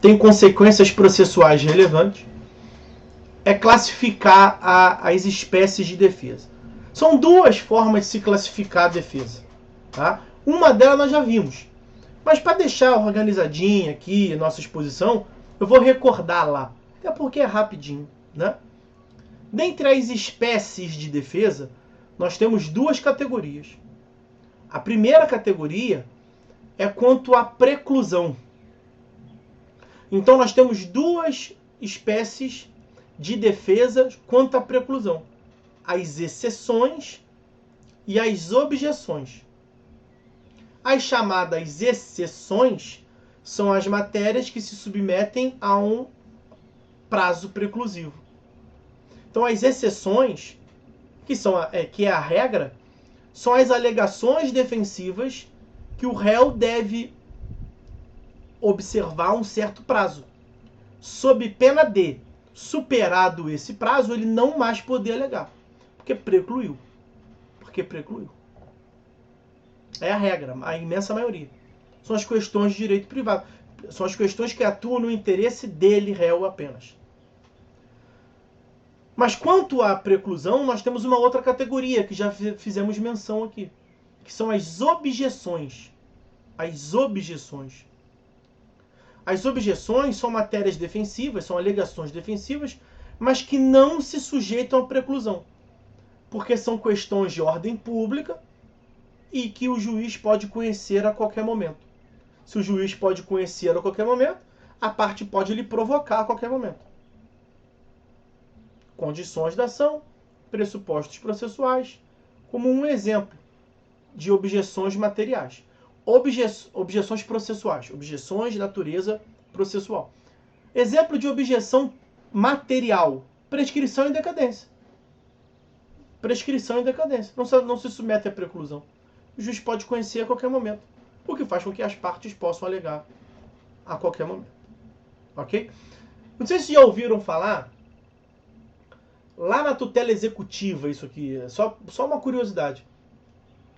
tem consequências processuais relevantes, é classificar as espécies de defesa. São duas formas de se classificar a defesa. Tá? Uma delas nós já vimos. Mas para deixar organizadinha aqui a nossa exposição, eu vou recordar lá. Até porque é rapidinho. Né? Dentre as espécies de defesa, nós temos duas categorias. A primeira categoria é quanto à preclusão. Então nós temos duas espécies de defesa quanto à preclusão. As exceções e as objeções. As chamadas exceções são as matérias que se submetem a um prazo preclusivo. Então as exceções, que é a regra, são as alegações defensivas que o réu deve observar um certo prazo, sob pena de, superado esse prazo, ele não mais poder alegar, porque precluiu. É a regra, a imensa maioria. São as questões de direito privado. São as questões que atuam no interesse dele, réu, apenas. Mas quanto à preclusão, nós temos uma outra categoria que já fizemos menção aqui, que são as objeções. As objeções. As objeções são matérias defensivas, são alegações defensivas, mas que não se sujeitam à preclusão, porque são questões de ordem pública e que o juiz pode conhecer a qualquer momento. Se o juiz pode conhecer a qualquer momento, a parte pode lhe provocar a qualquer momento. Condições da ação, pressupostos processuais, como um exemplo de objeções materiais. Objeções processuais, objeções de natureza processual. Exemplo de objeção material, prescrição e decadência. Prescrição e decadência. Não se submete à preclusão. O juiz pode conhecer a qualquer momento, o que faz com que as partes possam alegar a qualquer momento. Ok? Não sei se já ouviram falar, lá na tutela executiva, isso aqui, é só uma curiosidade.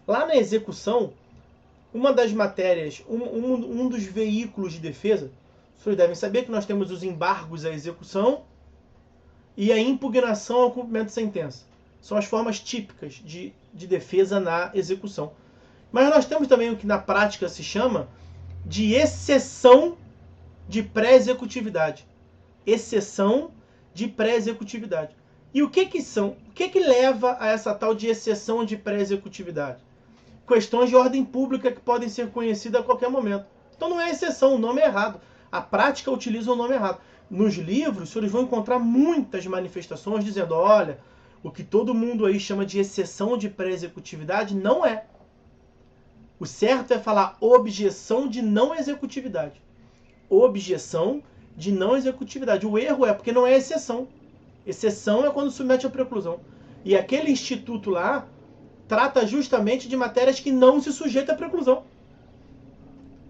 Lá na execução, uma das matérias, um dos veículos de defesa, vocês devem saber que nós temos os embargos à execução e a impugnação ao cumprimento de sentença. São as formas típicas de defesa na execução. Mas nós temos também o que na prática se chama de exceção de pré-executividade. Exceção de pré-executividade. E o que leva a essa tal de exceção de pré-executividade? Questões de ordem pública que podem ser conhecidas a qualquer momento. Então não é exceção, o nome é errado. A prática utiliza o nome errado. Nos livros, os senhores vão encontrar muitas manifestações dizendo, olha, o que todo mundo aí chama de exceção de pré-executividade não é. O certo é falar objeção de não executividade. Objeção de não executividade. O erro é porque não é exceção. Exceção é quando submete à preclusão. E aquele instituto lá trata justamente de matérias que não se sujeitam à preclusão.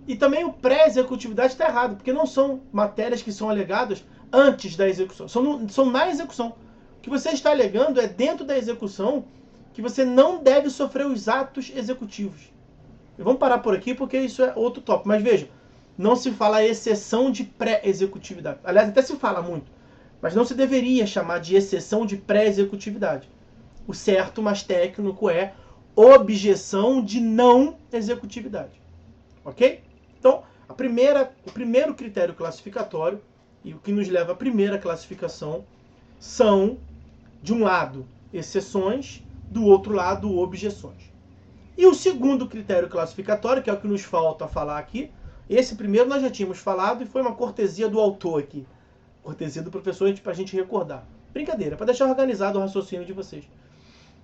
E também o pré-executividade está errado, porque não são matérias que são alegadas antes da execução. São na execução. O que você está alegando é dentro da execução que você não deve sofrer os atos executivos. E vamos parar por aqui porque isso é outro tópico. Mas veja, não se fala exceção de pré-executividade. Aliás, até se fala muito. Mas não se deveria chamar de exceção de pré-executividade. O certo, mais técnico, é objeção de não executividade. Ok? Então, o primeiro critério classificatório, e o que nos leva à primeira classificação, são, de um lado, exceções, do outro lado, objeções. E o segundo critério classificatório, que é o que nos falta falar aqui, esse primeiro nós já tínhamos falado e foi uma cortesia do autor aqui. Cortesia do professor para a gente recordar. Brincadeira, para deixar organizado o raciocínio de vocês.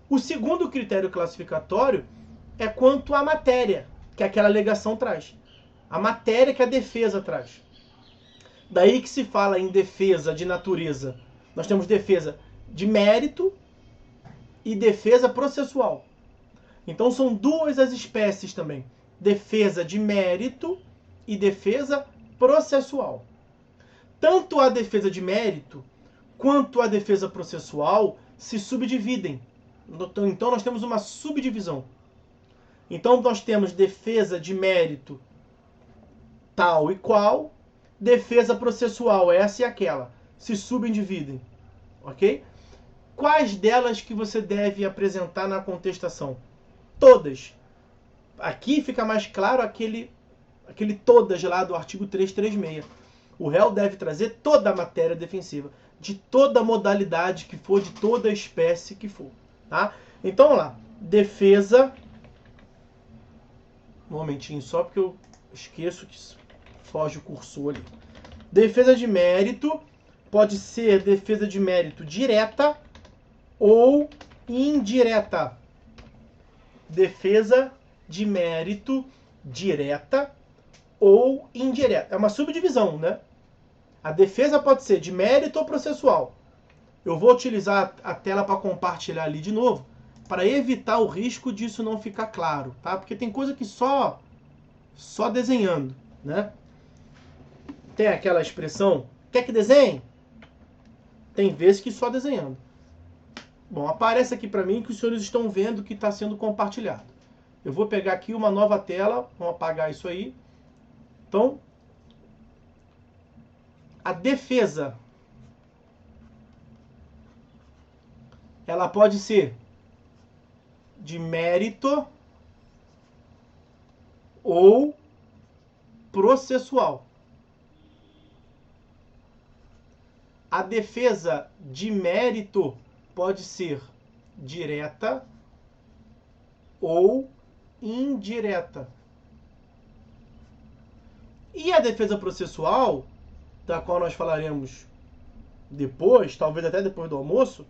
O segundo critério classificatório é quanto à matéria que aquela alegação traz. A matéria que a defesa traz. Daí que se fala em defesa de natureza. Nós temos defesa de mérito e defesa processual. Então são duas as espécies também. Defesa de mérito e defesa processual. Tanto a defesa de mérito quanto a defesa processual se subdividem. Então nós temos uma subdivisão. Então nós temos defesa de mérito tal e qual, defesa processual, essa e aquela, se subdividem, ok? Quais delas que você deve apresentar na contestação? Todas. Aqui fica mais claro aquele todas lá do artigo 336. O réu deve trazer toda a matéria defensiva, de toda modalidade que for, de toda espécie que for. Tá? Então, vamos lá. Defesa. Um momentinho só, porque eu esqueço que foge o cursor ali. Defesa de mérito pode ser defesa de mérito direta ou indireta. Defesa de mérito direta ou indireta. É uma subdivisão, né? A defesa pode ser de mérito ou processual. Eu vou utilizar a tela para compartilhar ali de novo, para evitar o risco disso não ficar claro, tá? Porque tem coisa que só desenhando, né? Tem aquela expressão, quer que desenhe? Tem vezes que só desenhando. Bom, aparece aqui para mim que os senhores estão vendo que está sendo compartilhado. Eu vou pegar aqui uma nova tela, vamos apagar isso aí. Então, a defesa, ela pode ser de mérito ou processual. A defesa de mérito pode ser direta ou indireta. E a defesa processual, da qual nós falaremos depois, talvez até depois do almoço,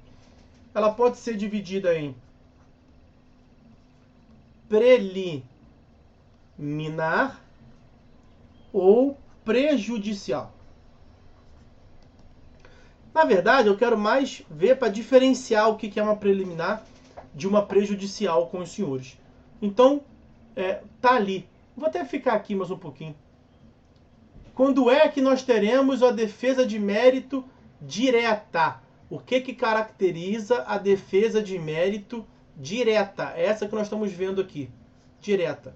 ela pode ser dividida em preliminar ou prejudicial. Na verdade, eu quero mais ver para diferenciar o que é uma preliminar de uma prejudicial com os senhores. Então, tá ali. Vou até ficar aqui mais um pouquinho. Quando é que nós teremos a defesa de mérito direta? O que caracteriza a defesa de mérito direta? Essa que nós estamos vendo aqui. Direta.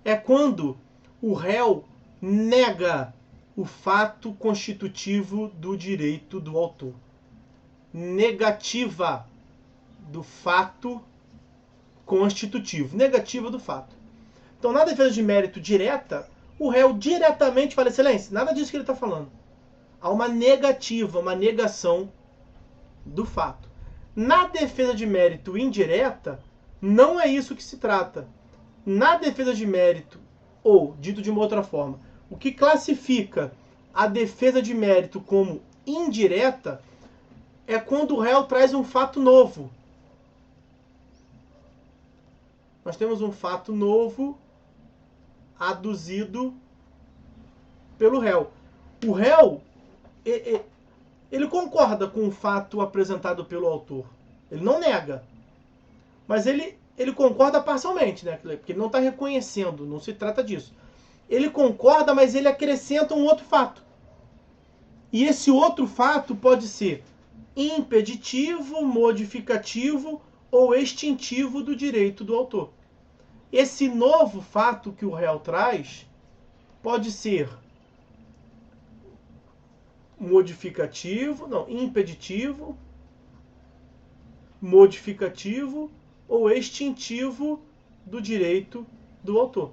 É quando o réu nega o fato constitutivo do direito do autor. Negativa do fato constitutivo. Negativa do fato. Então, na defesa de mérito direta, o réu diretamente fala, excelência, nada disso que ele está falando. Há uma negativa, uma negação do fato. Na defesa de mérito indireta, não é isso que se trata. Na defesa de mérito, ou, dito de uma outra forma, o que classifica a defesa de mérito como indireta é quando o réu traz um fato novo. Nós temos um fato novo aduzido pelo réu. O réu, ele concorda com o fato apresentado pelo autor. Ele não nega. Mas ele concorda parcialmente, né? Porque ele não está reconhecendo, não se trata disso. Ele concorda, mas ele acrescenta um outro fato. E esse outro fato pode ser impeditivo, modificativo ou extintivo do direito do autor. Esse novo fato que o réu traz pode ser impeditivo, modificativo ou extintivo do direito do autor.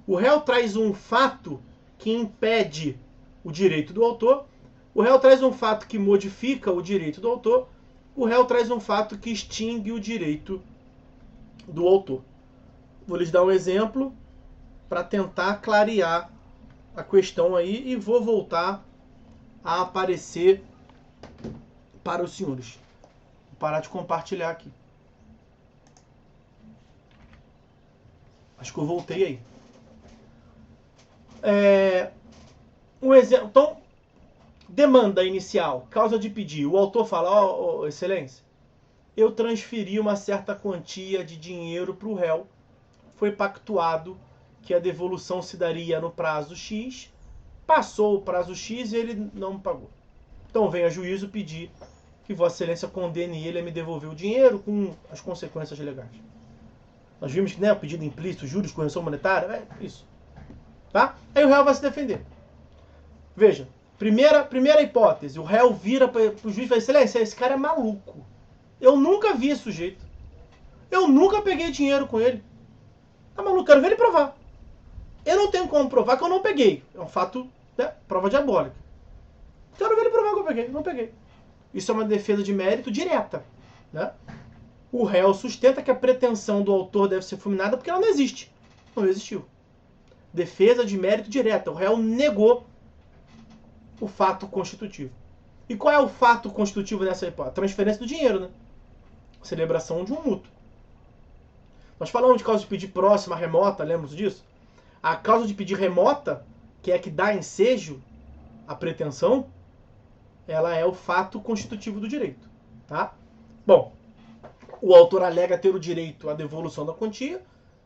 O réu traz um fato que impede o direito do autor, o réu traz um fato que modifica o direito do autor, o réu traz um fato que extingue o direito do autor. Vou lhes dar um exemplo para tentar clarear a questão aí e vou voltar a aparecer para os senhores. Vou parar de compartilhar aqui. Acho que eu voltei aí. Um exemplo. Então, demanda inicial, causa de pedir. O autor fala, excelência, eu transferi uma certa quantia de dinheiro para o réu. Foi pactuado que a devolução se daria no prazo X. Passou o prazo X e ele não me pagou. Então vem a juízo pedir que Vossa Excelência condene ele a me devolver o dinheiro com as consequências legais. Nós vimos que, né, o pedido implícito, juros, correção monetária, isso. Tá? Aí o réu vai se defender. Veja, primeira hipótese, o réu vira para o juiz e fala, excelência, esse cara é maluco. Eu nunca vi esse sujeito. Eu nunca peguei dinheiro com ele. Tá maluco, quero ver ele provar. Eu não tenho como provar que eu não peguei. É um fato, né, prova diabólica. Quero ver ele provar que eu peguei. Não peguei. Isso é uma defesa de mérito direta, né? O réu sustenta que a pretensão do autor deve ser fulminada porque ela não existe. Não existiu. Defesa de mérito direta. O réu negou o fato constitutivo. E qual é o fato constitutivo nessa hipótese? Transferência do dinheiro, né? Celebração de um mútuo. Nós falamos de causa de pedir próxima, remota, lembra disso? A causa de pedir remota, que é a que dá ensejo à pretensão, ela é o fato constitutivo do direito, tá? Bom, o autor alega ter o direito à devolução da quantia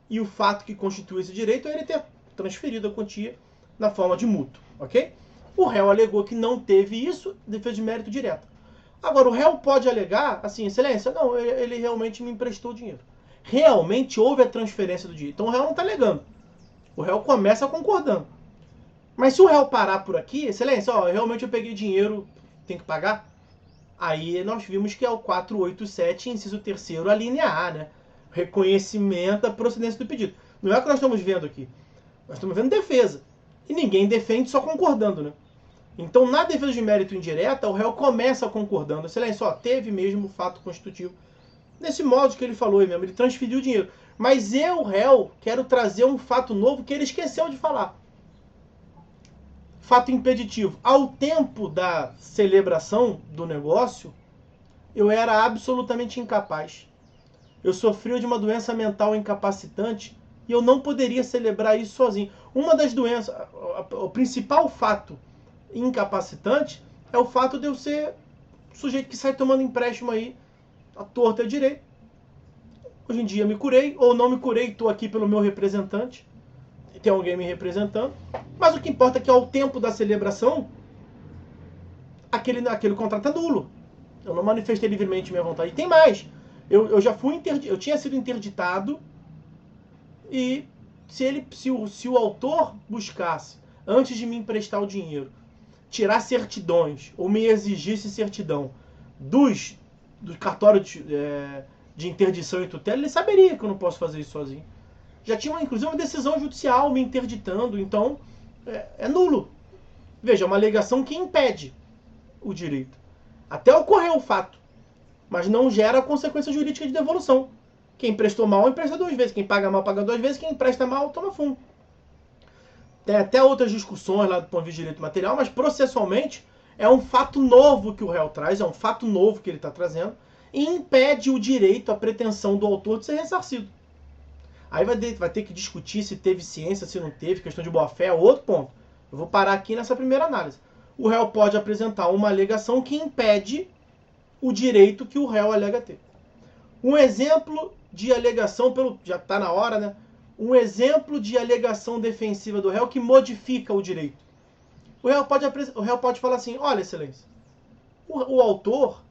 e o fato que constitui esse direito é ele ter transferido a quantia na forma de mútuo, ok? O réu alegou que não teve isso, defesa de mérito direta. Agora, o réu pode alegar, assim, excelência, não, ele realmente me emprestou o dinheiro. Realmente houve a transferência do dinheiro. Então o réu não está alegando. O réu começa concordando. Mas se o réu parar por aqui, excelência, ó, realmente eu peguei dinheiro, tem que pagar? Aí nós vimos que é o 487, inciso 3º, a linha A, né? Reconhecimento da procedência do pedido. Não é o que nós estamos vendo aqui. Nós estamos vendo defesa. E ninguém defende só concordando, né? Então, na defesa de mérito indireta, o réu começa concordando. Excelência, ó, teve mesmo o fato constitutivo. Nesse modo que ele falou aí mesmo, ele transferiu o dinheiro. Mas eu, réu, quero trazer um fato novo que ele esqueceu de falar. Fato impeditivo. Ao tempo da celebração do negócio, eu era absolutamente incapaz. Eu sofria de uma doença mental incapacitante e eu não poderia celebrar isso sozinho. Uma das doenças, o principal fato incapacitante é o fato de eu ser sujeito que sai tomando empréstimo aí à torta e à direita. Hoje em dia me curei, ou não me curei, estou aqui pelo meu representante. Tem alguém me representando. Mas o que importa é que ao tempo da celebração, aquele contrato é nulo. Eu não manifestei livremente minha vontade. E tem mais. Eu já fui eu tinha sido interditado e se o autor buscasse, antes de me emprestar o dinheiro, tirar certidões ou me exigisse certidão do cartório de interdição e tutela, ele saberia que eu não posso fazer isso sozinho. Já tinha, inclusive, uma decisão judicial me interditando, então é nulo. Veja, é uma alegação que impede o direito. Até ocorreu o fato, mas não gera consequência jurídica de devolução. Quem emprestou mal, empresta 2 vezes. Quem paga mal, paga 2 vezes. Quem empresta mal, toma fundo. Tem até outras discussões lá do ponto de vista de direito material, mas processualmente é um fato novo que o réu traz, é um fato novo que ele está trazendo, e impede o direito, a pretensão do autor de ser ressarcido. Aí vai ter que discutir se teve ciência, se não teve, questão de boa-fé, é outro ponto. Eu vou parar aqui nessa primeira análise. O réu pode apresentar uma alegação que impede o direito que o réu alega ter. Um exemplo de alegação, já está na hora, né? Um exemplo de alegação defensiva do réu que modifica o direito. O réu pode falar assim, olha, excelência, o autor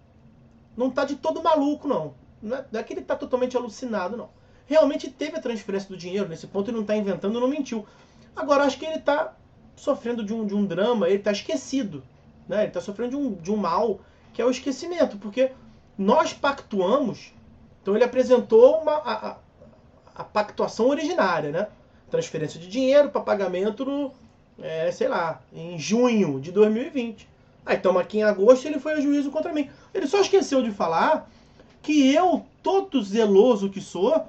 não está de todo maluco, não. Não é que ele está totalmente alucinado, não. Realmente teve a transferência do dinheiro, nesse ponto ele não está inventando, não mentiu. Agora, acho que ele está sofrendo de um drama, ele está esquecido. Né? Ele está sofrendo de um mal, que é o esquecimento, porque nós pactuamos, então ele apresentou a pactuação originária, né? Transferência de dinheiro para pagamento sei lá, em junho de 2020. Aí estamos aqui em agosto e ele foi a juízo contra mim. Ele só esqueceu de falar que eu, todo zeloso que sou,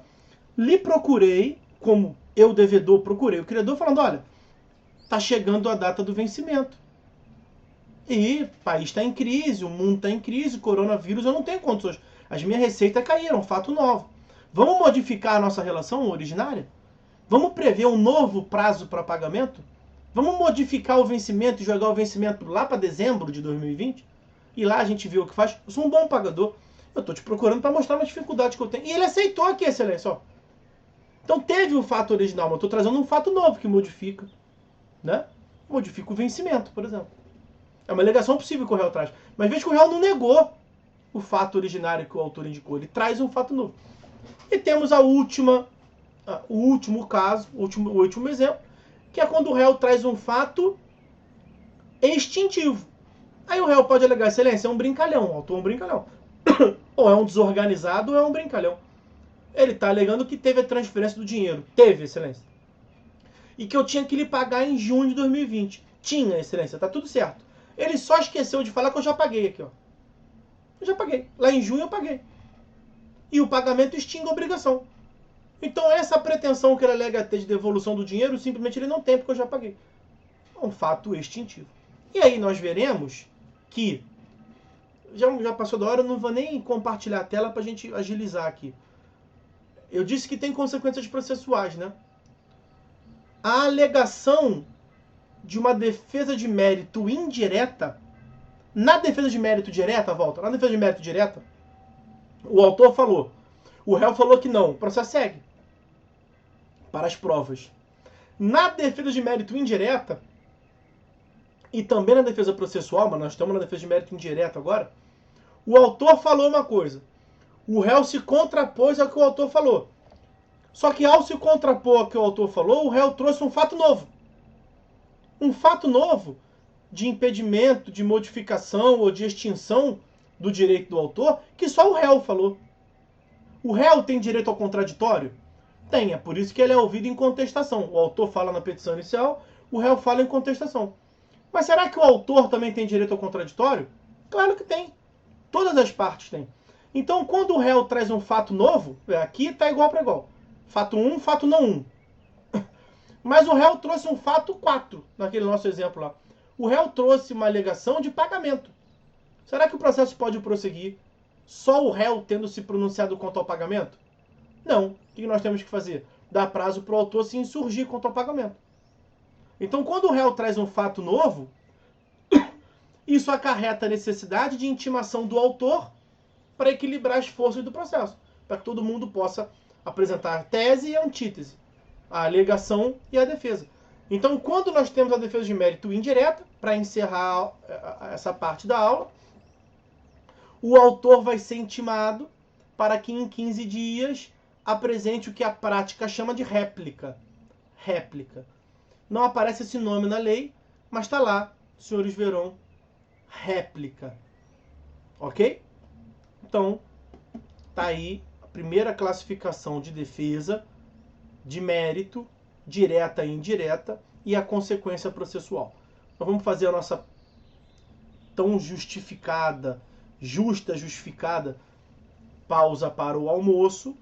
lhe procurei, como eu, devedor, procurei o credor, falando, olha, está chegando a data do vencimento. E o país está em crise, o mundo está em crise, coronavírus, eu não tenho condições. As minhas receitas caíram, fato novo. Vamos modificar a nossa relação originária? Vamos prever um novo prazo para pagamento? Vamos modificar o vencimento e jogar o vencimento lá para dezembro de 2020? E lá a gente vê o que faz? Eu sou um bom pagador. Eu estou te procurando para mostrar uma dificuldade que eu tenho. E ele aceitou aqui, excelência. Ó. Então teve o fato original, mas eu estou trazendo um fato novo que modifica. Né? Modifica o vencimento, por exemplo. É uma alegação possível que o réu traz. Mas veja que o réu não negou o fato originário que o autor indicou. Ele traz um fato novo. E temos o último caso, o último exemplo, que é quando o réu traz um fato extintivo. Aí o réu pode alegar, excelência, é um brincalhão, o autor é um brincalhão. Ou é um desorganizado ou é um brincalhão. Ele está alegando que teve a transferência do dinheiro. Teve, excelência. E que eu tinha que lhe pagar em junho de 2020. Tinha, excelência, tá tudo certo. Ele só esqueceu de falar que eu já paguei aqui, ó. Eu já paguei. Lá em junho eu paguei. E o pagamento extingue a obrigação. Então essa pretensão que ele alega ter de devolução do dinheiro, simplesmente ele não tem, porque eu já paguei. É um fato extintivo. E aí nós veremos que... Já passou da hora, eu não vou nem compartilhar a tela para a gente agilizar aqui. Eu disse que tem consequências processuais, né? A alegação de uma defesa de mérito indireta, na defesa de mérito direta, volta, na defesa de mérito direta, o autor falou, o réu falou que não, o processo segue para as provas. Na defesa de mérito indireta, e também na defesa processual, mas nós estamos na defesa de mérito indireto agora, o autor falou uma coisa, o réu se contrapôs ao que o autor falou. Só que ao se contrapor ao que o autor falou, o réu trouxe um fato novo. Um fato novo de impedimento, de modificação ou de extinção do direito do autor, que só o réu falou. O réu tem direito ao contraditório? Tem, é por isso que ele é ouvido em contestação. O autor fala na petição inicial, o réu fala em contestação. Mas será que o autor também tem direito ao contraditório? Claro que tem. Todas as partes têm. Então, quando o réu traz um fato novo, aqui está igual para igual. Fato 1, fato não 1. Mas o réu trouxe um fato 4, naquele nosso exemplo lá. O réu trouxe uma alegação de pagamento. Será que o processo pode prosseguir só o réu tendo se pronunciado quanto ao pagamento? Não. O que nós temos que fazer? Dar prazo para o autor se insurgir quanto ao pagamento. Então, quando o réu traz um fato novo, isso acarreta a necessidade de intimação do autor para equilibrar as forças do processo, para que todo mundo possa apresentar tese e antítese, a alegação e a defesa. Então, quando nós temos a defesa de mérito indireta, para encerrar essa parte da aula, o autor vai ser intimado para que em 15 dias apresente o que a prática chama de réplica. Réplica. Não aparece esse nome na lei, mas está lá, os senhores verão, réplica. Ok? Então, está aí a primeira classificação de defesa, de mérito, direta e indireta, e a consequência processual. Nós vamos fazer a nossa tão justificada, justificada, pausa para o almoço.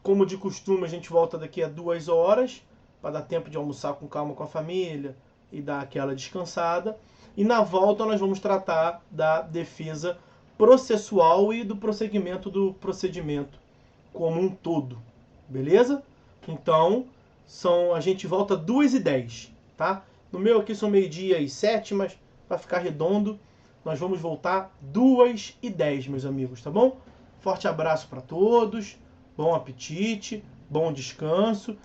Como de costume, a gente volta daqui a 2 horas, para dar tempo de almoçar com calma com a família e dar aquela descansada. E na volta nós vamos tratar da defesa processual e do prosseguimento do procedimento como um todo. Beleza? Então, a gente volta 2h10, tá? No meu aqui são 12h07, mas para ficar redondo, nós vamos voltar 2h10, meus amigos, tá bom? Forte abraço para todos, bom apetite, bom descanso